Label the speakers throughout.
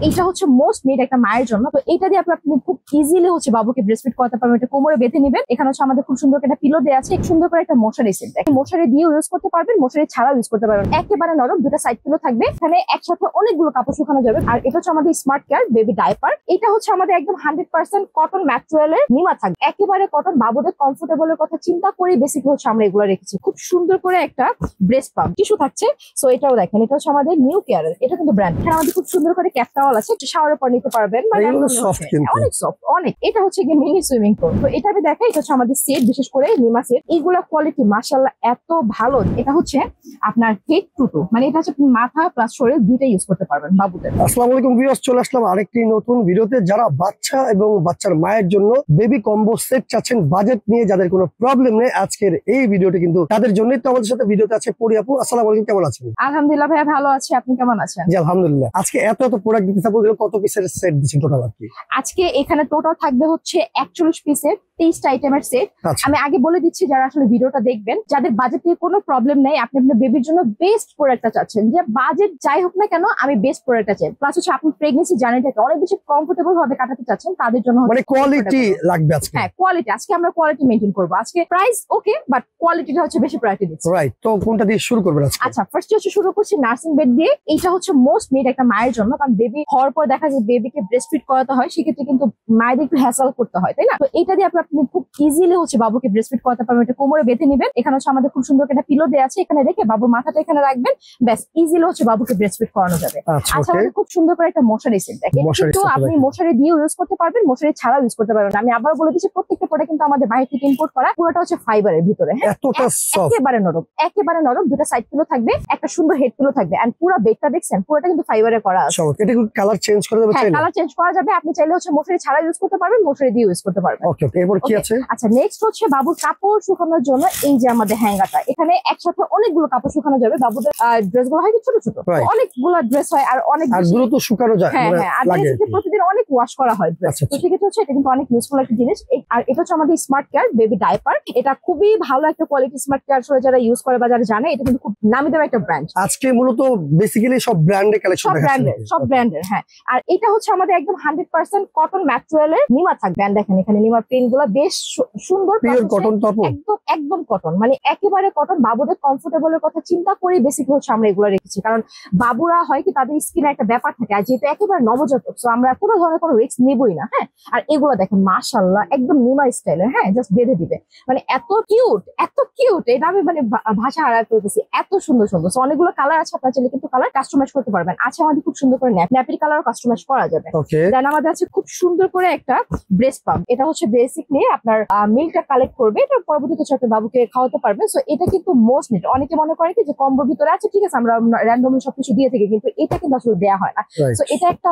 Speaker 1: এইটা হচ্ছে most need একটা মায়ের জন্য। তো এটা দিয়ে আপনি খুব ইজিলি হচ্ছে বাবুকে ব্রেস্টফিড করাতে পারবেন। এটা কোমরে বেঁধে নেবেন। এখানে হচ্ছে আমাদের খুব সুন্দর একটা পিলো দেওয়া আছে, সুন্দর করে একটা মশারি সেট। মশারি দিয়ে ইউজ করতে পারবেন, মশারি ছাড়াও ইউজ করতে পারবেন। একেবারে নরম, দুটা সাইড পিলো থাকবে। এখানে একসাথে অনেকগুলো কাপড় শুকানো যাবে। আর এটা হচ্ছে আমাদের স্মার্ট কেয়ার বেবি ডাইপার। এটা হচ্ছে আমাদের একদম 100% কটন ম্যাটেরিয়ালের নিমা থাকবে, একেবারে কটন। বাবুদের কমফোর্টেবলের কথা চিন্তা করে বেসিক্যালি হচ্ছে আমরা এগুলো রেখেছি। খুব সুন্দর করে একটা ব্রেস্ট পাম্প টিস্যু থাকছে। সো এটাও দেখেন, এটা হচ্ছে আমাদের নিউ কেয়ারের, এটা কিন্তু ব্র্যান্ড। এখানে আমাদের খুব সুন্দর করে ক্যাপ টাওয়াল আছে, শাওয়ারের পর নিতে পারবেন। অনেক সফট, অনেক। এটা হচ্ছে গিয়ে মিনি সুইমিং পুল। তো এটা আমি দেখাই, এটা হচ্ছে আমাদের সেট, বিশেষ করে নিমা সেট। এইগুলা কোয়ালিটি মাশাআল্লাহ এত ভালো। এটা হচ্ছে আপনার হেড টু টো, মানে এটা হচ্ছে মাথা প্লাস শরীর দুইটা ইউজ করতে পারবেন বাবুদের।
Speaker 2: আসসালামু আলাইকুম ভিউয়ার্স, চলে আসলাম আরেকটি নতুন ভিডিওতে। যারা বাচ্চা এবং বাচ্চার মায়ের জন্য বেবি কম্বো সেট চাচ্ছেন, বাজেট নিয়ে যাদের কোনো প্রবলেম নেই, আজকের এই ভিডিওটি কিন্তু তাদের জন্যই। তো আমাদের সাথে ভিডিওতে আছে পরি আপু। আসসালামু আলাইকুম, কেমন আছেন?
Speaker 1: আলহামদুলিল্লাহ ভাইয়া, ভালো আছি। আপনি কেমন আছেন?
Speaker 2: জি আলহামদুলিল্লাহ। আজকে এত প্রোডাক্ট দিতে থাকবো, কত পিসের সেট দিচ্ছেন টোটাল আর কি?
Speaker 1: আজকে এখানে টোটাল থাকবে হচ্ছে 41 পিসের 23টা আইটেমের সেট। আমি আগে বলে দিচ্ছি, যারা আসলে ভিডিওটা দেখবেন, যাদের বাজেট নিয়ে কোনো প্রবলেম নেই, আপনি আপনার বেবির জন্য বেস্ট প্রোডাক্টটা চাচ্ছেন, যে বাজেট যাই হোক না কেন আমি বেস্ট প্রোডাক্টটা চাই, প্লাস হচ্ছে আপনি প্রেগন্যান্সি জার্নিটাকে অনেক বেশি কমফোর্টেবল ভাবে কাটাতে চাচ্ছেন, তাদের জন্য
Speaker 2: মানে কোয়ালিটি লাগবে আজকে।
Speaker 1: হ্যাঁ, কোয়ালিটি। আজকে আমরা কোয়ালিটি মেইনটেইন করব। আজকে প্রাইস ওকে, বাট কোয়ালিটিটা হচ্ছে বেশি প্রায়োরিটি দিচ্ছি।
Speaker 2: রাইট, তো কোনটা দিয়ে শুরু করবেন আজকে?
Speaker 1: আচ্ছা, ফার্স্ট হচ্ছে শুরু করছি নার্সিং বেড দিয়ে। এইটা হচ্ছে মোস্ট নিড একটা মায়ের জন্য, কারণ বেবি হওয়ার পর দেখা যায় বেবিকে ব্রেস্টফিড করাতে হয়, সেক্ষেত্রে কিন্তু মায়েদের একটু হ্যাসল করতে হয়, তাই না? তো এটা দিয়ে আপনি খুব ইজিলি হচ্ছে বাবুকে ব্রেস্টফিড করাতে পারবেন। এটা কোমরে বেঁধে নেবেন। এখানে হচ্ছে আমাদের খুব সুন্দর একটা পিলো দেওয়া আছে, এখানে রেখে বাবুর মাথাটা এখানে রাখবেন, ব্যাস ইজিলি হচ্ছে বাবুকে ব্রেস্টফিড করানো যাবে। আচ্ছা, আমাদের খুব সুন্দর করে একটা মশারি সেট দেখেন, কিন্তু আপনি মশারি দিয়ে ইউজ করতে পারবেন, মশারি ছাড়াও ইউজ করতে পারবেন। আমি আবার বলে দিচ্ছি, প্রত্যেকটা প্রোডাক্ট কিন্তু আমাদের বাইরে থেকে ইম্পোর্ট করা, পুরোটা হচ্ছে ফাইবারের ভিতরে। হ্যাঁ, একেবারে নরম, একেবারে নরম। দুটা সাইড পিলো থাকবে, একটা সুন্দর হেড পিলো থাকবে, এন্ড পুরো বেডটা দেখছেন, পুরোটা কিন্তু ফাইবারে করা আছে।
Speaker 2: এটা কি কালার চেঞ্জ করা যাবে?
Speaker 1: হ্যাঁ, কালার চেঞ্জ করা যাবে। আপনি চাইলে হচ্ছে মশারি ছাড়া ইউজ করতে পারবেন, মশারি দিয়ে ইউজ করতে পারবেন।
Speaker 2: ওকে, এরপর কি আছে?
Speaker 1: আচ্ছা, নেক্সট হচ্ছে বাবুর কাপড় শুকানোর জন্য এই যে আমাদের হ্যাঙ্গারটা। এখানে একসাথে অনেকগুলো কাপড় শুকানো যাবে। বাবুদের ড্রেসগুলো হয় ছোট ছোট, অনেকগুলো দ্রেস হয়, আর অনেক
Speaker 2: দ্রুত শুকানো যায়।
Speaker 1: হ্যাঁ হ্যাঁ, আর প্রতিদিন অনেক ওয়াশ করা হয় ড্রেস। তো সেক্ষেত্রে হচ্ছে এটা কিন্তু অনেক ইউজফুল একটা জিনিস। আর এটা হচ্ছে আমাদের স্মার্ট কেয়ার বেবি ডাইপার। এটা খুবই ভালো একটা কোয়ালিটি স্মার্ট কেয়ার, যারা ইউজ করে বা যারা জানে, এটা কিন্তু খুব নামি দামি একটা ব্র্যান্ড।
Speaker 2: আজকে মূলত বেসিক্যালি সব ব্র্যান্ডের কালেকশন দেখাচ্ছি,
Speaker 1: সব ব্র্যান্ডের। হ্যাঁ, আর এটা হচ্ছে আমাদের একদম 100% কটন ম্যাটেরিয়ালের নিমা থাকবে। দেখেন এখানে নিমার প্রিন্ট গুলো বেশ সুন্দর,
Speaker 2: পিওর কটন।
Speaker 1: একদম কটন, মানে একেবারে কটন। বাবুদের কমফোর্টেবলের কথা চিন্তা করে বেসিক্যালি হচ্ছে আমরা এগুলো রেখেছি, কারণ বাবুরা হয় কি তাদের স্কিনে একটা ব্যাপার থাকে, আর যেহেতু একেবারে নবজাতক, তো আমরা কোনো ধরনের কোনো রিস্ক নেবই না। হ্যাঁ, আর এগুলো দেখেন মাশাআল্লাহ একদম নিমা স্টাইলের। হ্যাঁ, জাস্ট বেঁধে দিবে, মানে এত কিউট, এত কিউট। এটা আমি মানে ভাষা হারাতে করতেছি, এত সুন্দর সুন্দর। অনেকগুলো কালার আছে, আপনার চাইলে কিন্তু কালার কাস্টমাইজ করতে পারবেন। আচ্ছা, আমাদের খুব সুন্দর করে ন্যাপের কালার কাস্টমাইজ করা যাবে। দেন আমাদের আছে খুব সুন্দর করে একটা ব্রেস্ট পাম্প। এটা হচ্ছে বেসিকলি আপনার মিল্কটা কালেক্ট করবে, এটা পরবর্তীতে হচ্ছে আপনি বাবুকে খাওয়াতে পারবেন। সো এটা কিন্তু মোস্ট নিড। অনেকে মনে করে কি যে কম্বোর ভিতরে আছে, ঠিক আছে আমরা র্যান্ডমলি সবকিছু দিয়ে থাকি, কিন্তু এটা কিন্তু আসলে দেওয়া হয় না। সো এটা একটা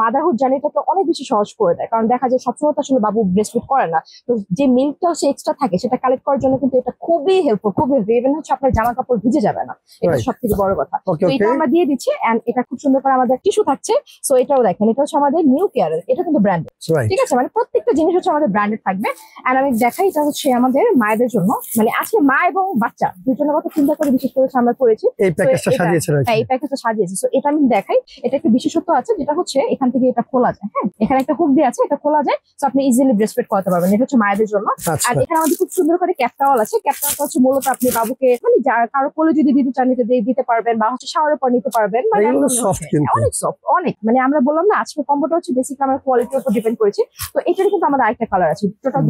Speaker 1: মাদারহুড জার্নিটাকে অনেক বেশি সহজ করে দেয়, কারণ দেখা যায় সবসময় তো আসলে বাবু ব্রেস্টফিড করে না। তো যে মিল্কটা হচ্ছে এক্সট্রা থাকে, সেটা কালেক্ট করার জন্য কিন্তু এটা খুবই হেল্পফুল, খুবই হেল্পফুল। ইভেন হচ্ছে আপনার জামা কাপড় ভিজে যাবে না, এটা সব থেকে বড় কথা। তো এটা আমরা দিয়ে দিচ্ছি, এন্ড এটা খুব সুন্দর করে আমাদের টিস্যু থাকছে। সো এটাও দেখেন, এটা হচ্ছে আমাদের নিউ কেয়ারের, এটা কিন্তু ব্র্যান্ডেড। ঠিক আছে, মানে প্রত্যেকটা জিনিস হচ্ছে আমাদের ব্র্যান্ডেড থাকবে। এন্ড আমি দেখাই, এটা হচ্ছে আমাদের মায়েদের জন্য, মানে আজকে মা এবং বাচ্চা দুজনের কথা চিন্তা করে বিশেষ করে আমরা করেছি
Speaker 2: এই প্যাকেজটা সাজিয়েছি।
Speaker 1: এই প্যাকেজটা সাজিয়েছি। সো এটা আমি দেখাই, এটা একটা বিশেষত্ব আছে, যেটা হচ্ছে এখান থেকে এটা খোলা যায়। হ্যাঁ, এখানে একটা হুক দিয়ে আছে, এটা খোলা যায়, তো আপনি ইজিলি ব্রেস্টফিড করতে পারবেন। এটা হচ্ছে মায়েদের জন্য। আর এখানে আমাদের খুব সুন্দর করে ক্যাপ টাওয়াল আছে। ক্যাপ টাওয়ালটা হচ্ছে মূলত আপনি বাবুকে মানে কারো কোলে যদি দিতে চান দিতে পারবেন, বা হচ্ছে শাওয়ারের পর নিতে পারবেন। মানে অনেক সফট, অনেক। মানে আমরা বললাম না, আজকে কম্বোটা হচ্ছে বেসিক্যালি আমরা কোয়ালিটির উপর ডিপেন্ড করেছি। তো এটার কিন্তু আমাদের আরেকটা কালার আছে, টোটাল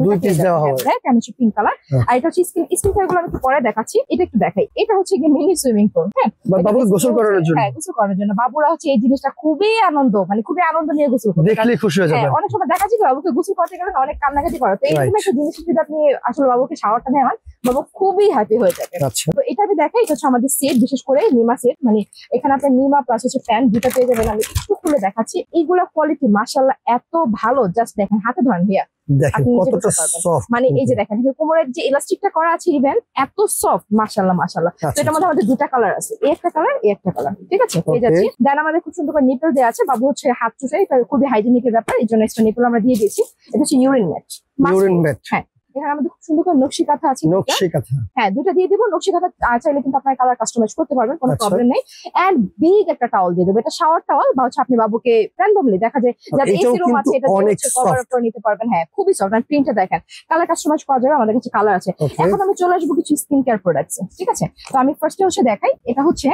Speaker 1: পিঙ্ক কালার। আর এটা হচ্ছে স্কিন কালার গুলো একটু পরে দেখাচ্ছি। এটা একটু দেখাই, এটা হচ্ছে মিনি সুইমিং পুল। হ্যাঁ,
Speaker 2: বাবুকে গোসল করানোর জন্য।
Speaker 1: হ্যাঁ, গোসল করানোর জন্য। বাবুরা হচ্ছে এই জিনিসটা খুবই আনন্দ, মানে খুবই আনন্দ নিয়ে গোসল করে,
Speaker 2: দেখলে খুশি হয়ে যাবে।
Speaker 1: অনেক সময় দেখা যায় বাবুকে গোসল করতে গেলে অনেক কান্নাকাটি করে, তো এইরকম একটা জিনিস যদি আপনি আসলে বাবুকে শাওয়ারটা নেওয়ান, বাবু খুবই হ্যাপি হয়ে যাবে। তো এটা আমি দেখাই, এটা হচ্ছে আমাদের সেট, বিশেষ করে নিমা সেট। মানে এখানে আপনার নিমা প্লাস হচ্ছে ফ্যান দুটো পেয়ে যাবেন। আমি একটু খুলে দেখাচ্ছি। এইগুলা কোয়ালিটি মাশাআল্লাহ এত ভালো, জাস্ট দেখেন, হাতে ধরেন ভাইয়া, মানে এই যে দেখেন কোমরের যে ইলাস্টিকটা করা আছে, ইভেন এত সফট, মাশাআল্লাহ মাশাআল্লাহ। তো এটার মধ্যে আমাদের দুটা কালার আছে, এই একটা কালার, এই একটা কালার। ঠিক আছে, পেয়ে যাচ্ছি। দেন আমাদের খুব সুন্দর করে নিপল দেওয়া আছে। বাবু হচ্ছে হাত চুষে, এটা খুবই হাইজেনিকের ব্যাপার, এই জন্য এক্সট্রা নিপল আমরা দিয়ে দিয়েছি। এটা হচ্ছে ইউরিন ম্যাট। হ্যাঁ, এখানে আমাদের খুব সুন্দর করে নকশি কাঁথা আছে,
Speaker 2: নকশি কাঁথা,
Speaker 1: হ্যাঁ 2টা দিয়ে দিব। নকশি কাঁথা চাইলে কিন্তু আপনার কালার কাস্টমাইজ করতে পারবেন, কোনো
Speaker 2: আচ্ছা।
Speaker 1: প্রবলেম নেই। এন্ড বিগ একটা টাওয়াল দিয়ে দেবো, এটা শাওয়ার টাওয়াল বা হচ্ছে আপনি বাবুকে র্যান্ডমলি দেখা যায় যাদের
Speaker 2: এটাও
Speaker 1: এসি রুম আছে
Speaker 2: কিন্তু
Speaker 1: এটা দিয়ে
Speaker 2: অনেক
Speaker 1: হচ্ছে কভার
Speaker 2: soft।
Speaker 1: করে নিতে পারবেন। হ্যাঁ খুবই সফট, আর প্রিন্টটা দেখেন, কালার কাস্টমাইজ করা যাবে, আমাদের কাছে কালার আছে।
Speaker 2: ওকে,
Speaker 1: এখন আমি চলে আসবো কিছু স্কিন কেয়ার প্রোডাক্টস, ঠিক আছে? তো আমি ফার্স্টে হচ্ছে দেখাই, এটা হচ্ছে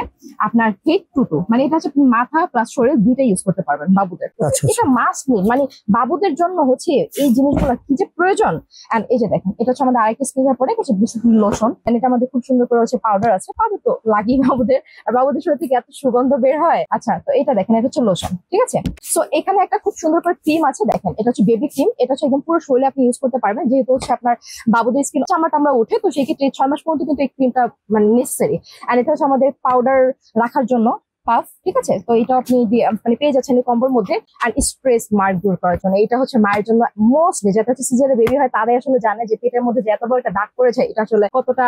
Speaker 1: আপনার হেড টু টো, মানে এটা হচ্ছে আপনি মাথা প্লাস শরীর দুইটাই ইউজ করতে পারবেন বাবুদের।
Speaker 2: আচ্ছা
Speaker 1: এটা মাস্ট নিড, মানে বাবুদের জন্য হচ্ছে এই জিনিসগুলো কি যে প্রয়োজন। এন্ড এই যে দেখেন, এটা হচ্ছে আমাদের আরেকটা স্কিন কেয়ার প্রোডাক্ট, হচ্ছে বেসিক্যালি লোশন। এন্ড এটা আমাদের খুব সুন্দর করে হচ্ছে পাউডার আছে, পাউডার তো লাগেই বাবুদের, আর বাবুদের শরীর থেকে এত সুগন্ধ বের হয়। আচ্ছা, তো এটা দেখেন, এটা হচ্ছে লোশন, ঠিক আছে? সো এখানে একটা খুব সুন্দর করে ক্রিম আছে, দেখেন এটা হচ্ছে বেবি ক্রিম। এটা হচ্ছে একদম পুরো শরীরে আপনি ইউজ করতে পারবেন, যেহেতু হচ্ছে আপনার বাবুদের স্কিন চামড়া উঠে, তো সেই ক্ষেত্রে 6 মাস পর্যন্ত কিন্তু এই ক্রিমটা মানে নেসেসারি। আর এটা হচ্ছে আমাদের পাউডার রাখার জন্য পাফ, ঠিক আছে? তো এটা আপনি মানে পেয়ে যাচ্ছেন এই কম্বোর মধ্যে। আর স্ট্রেস মার্ক দূর করার জন্য, এটা হচ্ছে মায়ের জন্য মোস্টলি, যাতে হচ্ছে সিজারে বেবি হয় তারাই আসলে জানে যে পেটের মধ্যে যে এত বড় একটা দাগ পড়েছে এটা আসলে কতটা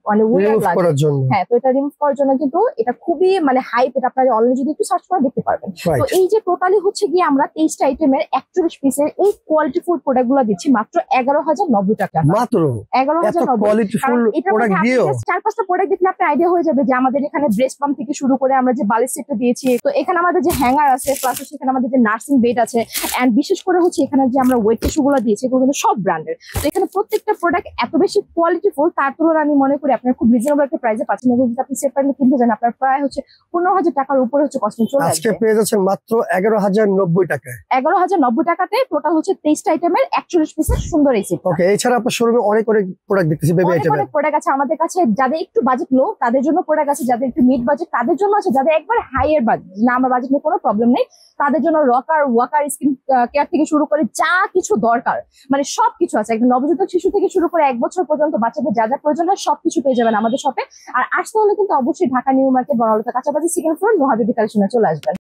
Speaker 1: মানে উইয়ার্ড
Speaker 2: রিমুভ
Speaker 1: লাগে।
Speaker 2: করার জন্য,
Speaker 1: হ্যাঁ, তো এটা রিমুভ করার জন্য কিন্তু এটা খুবই মানে হাইপ, এটা আপনারা অলরেডি যদি একটু সার্চ করে দেখতে পারবেন। তো
Speaker 2: রাইট।
Speaker 1: এই যে টোটালি হচ্ছে গিয়ে আমরা 23টা আইটেমের 41 পিসের এই কোয়ালিটি ফুল প্রোডাক্ট গুলো দিচ্ছি মাত্র 11,090 টাকা।
Speaker 2: মাত্র এত
Speaker 1: 11,090।
Speaker 2: কোয়ালিটি ফুল প্রোডাক্ট দিয়েও
Speaker 1: 4-5টা প্রোডাক্ট দেখলে আপনার আইডিয়া হয়ে যাবে যে আমাদের এখানে ব্রেস্ট পাম্প থেকে শুরু করে আমরা যে বালিশ সেটটা দিয়েছি, তো এখানে আমাদের যে হ্যাঙ্গার আছে, প্লাস সেখানে আমাদের যে নার্সিং বেড আছে, এন্ড বিশেষ করে হচ্ছে এখানে যে আমরা ওয়েট টিস্যু গুলো দিয়েছি এগুলো কিন্তু সব ব্র্যান্ডের। তো এখানে প্রত্যেকটা প্রোডাক্ট এত বেশি কোয়ালিটি ফুল, তার তুলনায় আমি মনে করি আপনার খুব রিজনেবল একটা প্রাইসে পাচ্ছেন। এবং যদি আপনি সেপারেটলি কিনতে যান আপনার প্রায় হচ্ছে 15,000 টাকার উপরে হচ্ছে কস্টিং চলে
Speaker 2: আজকে
Speaker 1: আসবে।
Speaker 2: পেয়ে যাচ্ছেন মাত্র 11,090 টাকায়।
Speaker 1: 11,090 টাকাতে টোটাল হচ্ছে 23টা আইটেমের 41 পিসের সুন্দর এই সেট।
Speaker 2: ওকে, এছাড়া আপনার শোরুমে অনেক প্রোডাক্ট দেখতেছি বেবি
Speaker 1: অনেক
Speaker 2: আইটেমের।
Speaker 1: অনেক প্রোডাক্ট আছে আমাদের কাছে, যাদের একটু বাজেট লো তাদের জন্য প্রোডাক্ট আছে, যাদের একটু মিড বাজেট তাদের জন্য আছে, যাদের একবার হাইয়ার বাজেট না আমার বাজেট নিয়ে কোনো প্রবলেম নেই তাদের জন্য রকার ওয়াকার স্কিন কেয়ার থেকে শুরু করে যা কিছু দরকার মানে সবকিছু আছে। একটা নবজাতক শিশু থেকে শুরু করে 1 বছর পর্যন্ত বাচ্চাদের যা যা প্রয়োজন হয় সবকিছু পেয়ে যাবেন আমাদের শপে। আর আসতে হলে কিন্তু অবশ্যই ঢাকা নিউ মার্কেট বনলতা কাঁচাবাজার সেকেন্ড ফ্লোর নোহা বেবি কালেকশনে চলে আসবেন।